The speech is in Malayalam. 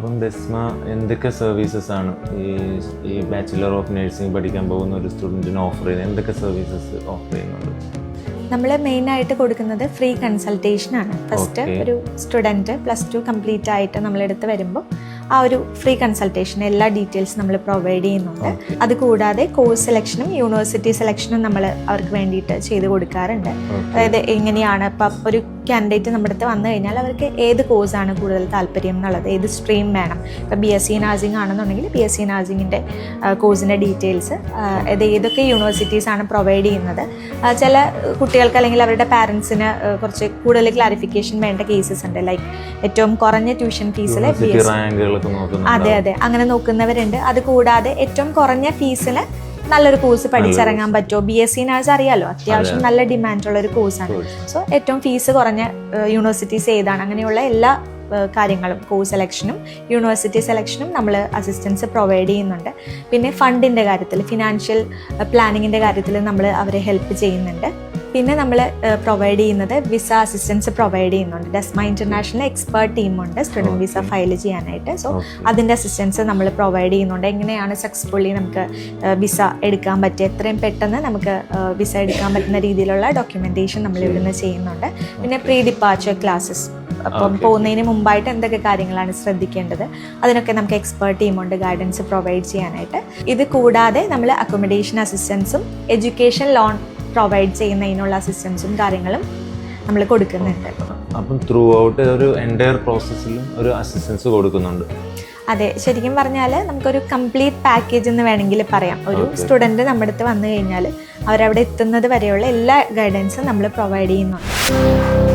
അപ്പം ഡെസ്മ എന്തൊക്കെ സർവീസസ് ആണ് ഈ ബാച്ചിലർ ഓഫ് നഴ്സിംഗ് പഠിക്കാൻ പോകുന്ന ഒരു സ്റ്റുഡൻറ്റിന് ഓഫർ ചെയ്യുന്നത്? എന്തൊക്കെ സർവീസസ് ഓഫർ ചെയ്യുന്നുണ്ട്? നമ്മൾ മെയിനായിട്ട് കൊടുക്കുന്നത് ഫ്രീ കൺസൾട്ടേഷനാണ്. ഫസ്റ്റ് ഒരു സ്റ്റുഡൻറ്റ് +2 കംപ്ലീറ്റ് ആയിട്ട് നമ്മളെടുത്ത് വരുമ്പോൾ ആ ഒരു ഫ്രീ കൺസൾട്ടേഷൻ എല്ലാ ഡീറ്റെയിൽസ് നമ്മൾ പ്രൊവൈഡ് ചെയ്യുന്നുണ്ട്. അതുകൂടാതെ കോഴ്സ് സെലക്ഷനും യൂണിവേഴ്സിറ്റി സെലക്ഷനും നമ്മൾ അവർക്ക് വേണ്ടിയിട്ട് ചെയ്ത് കൊടുക്കാറുണ്ട്. അതായത് എങ്ങനെയാണ് ഇപ്പം ഒരു കാൻഡിഡേറ്റ് നമ്മുടെ അടുത്ത് വന്നു കഴിഞ്ഞാൽ അവർക്ക് ഏത് കോഴ്സാണ് കൂടുതൽ താല്പര്യം എന്നുള്ളത്, ഏത് സ്ട്രീം വേണം. ഇപ്പം BSc നഴ്സിംഗ് ആണെന്നുണ്ടെങ്കിൽ BSc നഴ്സിംഗിൻ്റെ കോഴ്സിൻ്റെ ഡീറ്റെയിൽസ്, അത് ഏതൊക്കെ യൂണിവേഴ്സിറ്റീസാണ് പ്രൊവൈഡ് ചെയ്യുന്നത്. ചില കുട്ടികൾക്ക് അല്ലെങ്കിൽ അവരുടെ പാരൻസിന് കുറച്ച് കൂടുതൽ ക്ലാരിഫിക്കേഷൻ വേണ്ട കേസസ് ഉണ്ട്. ലൈക്ക് ഏറ്റവും കുറഞ്ഞ ട്യൂഷൻ ഫീസിൽ അതെ അങ്ങനെ നോക്കുന്നവരുണ്ട്. അതുകൂടാതെ ഏറ്റവും കുറഞ്ഞ ഫീസിന് നല്ലൊരു കോഴ്സ് പഠിച്ചിറങ്ങാൻ പറ്റുമോ? BSc നഴ്സ് അറിയാലോ, അത്യാവശ്യം നല്ല ഡിമാൻഡുള്ള ഒരു കോഴ്സാണ്. സോ ഏറ്റവും ഫീസ് കുറഞ്ഞ യൂണിവേഴ്സിറ്റീസ് ഏതാണ്, അങ്ങനെയുള്ള എല്ലാ കാര്യങ്ങളും കോഴ്സ് സെലക്ഷനും യൂണിവേഴ്സിറ്റി സെലക്ഷനും നമ്മൾ അസിസ്റ്റൻസ് പ്രൊവൈഡ് ചെയ്യുന്നുണ്ട്. പിന്നെ ഫണ്ടിൻ്റെ കാര്യത്തിൽ, ഫിനാൻഷ്യൽ പ്ലാനിങ്ങിൻ്റെ കാര്യത്തിൽ നമ്മൾ അവരെ ഹെൽപ്പ് ചെയ്യുന്നുണ്ട്. പിന്നെ നമ്മൾ പ്രൊവൈഡ് ചെയ്യുന്നത് വിസ അസിസ്റ്റൻസ് പ്രൊവൈഡ് ചെയ്യുന്നുണ്ട്. ഡെസ്മ ഇൻ്റർനാഷണൽ എക്സ്പേർട്ട് ടീമുണ്ട് സ്റ്റുഡൻറ്റ് വിസ ഫയൽ ചെയ്യാനായിട്ട്. സോ അതിൻ്റെ അസിസ്റ്റൻസ് നമ്മൾ പ്രൊവൈഡ് ചെയ്യുന്നുണ്ട്. എങ്ങനെയാണ് സക്സസ്ഫുള്ളി നമുക്ക് വിസ എടുക്കാൻ പറ്റുക, എത്രയും പെട്ടെന്ന് നമുക്ക് വിസ എടുക്കാൻ പറ്റുന്ന രീതിയിലുള്ള ഡോക്യുമെൻറ്റേഷൻ നമ്മൾ ഇവിടുന്ന് ചെയ്യുന്നുണ്ട്. പിന്നെ പ്രീ ഡിപ്പാർച്ചർ ക്ലാസ്സസ്, അപ്പം പോകുന്നതിന് മുമ്പായിട്ട് എന്തൊക്കെ കാര്യങ്ങളാണ് ശ്രദ്ധിക്കേണ്ടത്, അതിനൊക്കെ നമുക്ക് എക്സ്പേർട്ട് ടീമുണ്ട് ഗൈഡൻസ് പ്രൊവൈഡ് ചെയ്യാനായിട്ട്. ഇത് കൂടാതെ നമ്മൾ അക്കോമഡേഷൻ അസിസ്റ്റൻസും എഡ്യൂക്കേഷൻ ലോൺ പ്രൊവൈഡ് ചെയ്യുന്നതിനുള്ള അസിസ്റ്റൻസും കാര്യങ്ങളും നമ്മൾ കൊടുക്കുന്നുണ്ട്. അപ്പം ത്രൂ ഔട്ട് ഒരു എൻറ്റയർ പ്രോസസ്സിലും ഒരു അസിസ്റ്റൻസ് കൊടുക്കുന്നുണ്ട്. അതെ, ശരിക്കും പറഞ്ഞാൽ നമുക്കൊരു കംപ്ലീറ്റ് പാക്കേജ് എന്ന് വേണമെങ്കിൽ പറയാം. ഒരു സ്റ്റുഡൻറ്റ് നമ്മുടെ അടുത്ത് വന്നു കഴിഞ്ഞാൽ അവരവിടെ എത്തുന്നത് വരെയുള്ള എല്ലാ ഗൈഡൻസും നമ്മൾ പ്രൊവൈഡ് ചെയ്യുന്നുണ്ട്.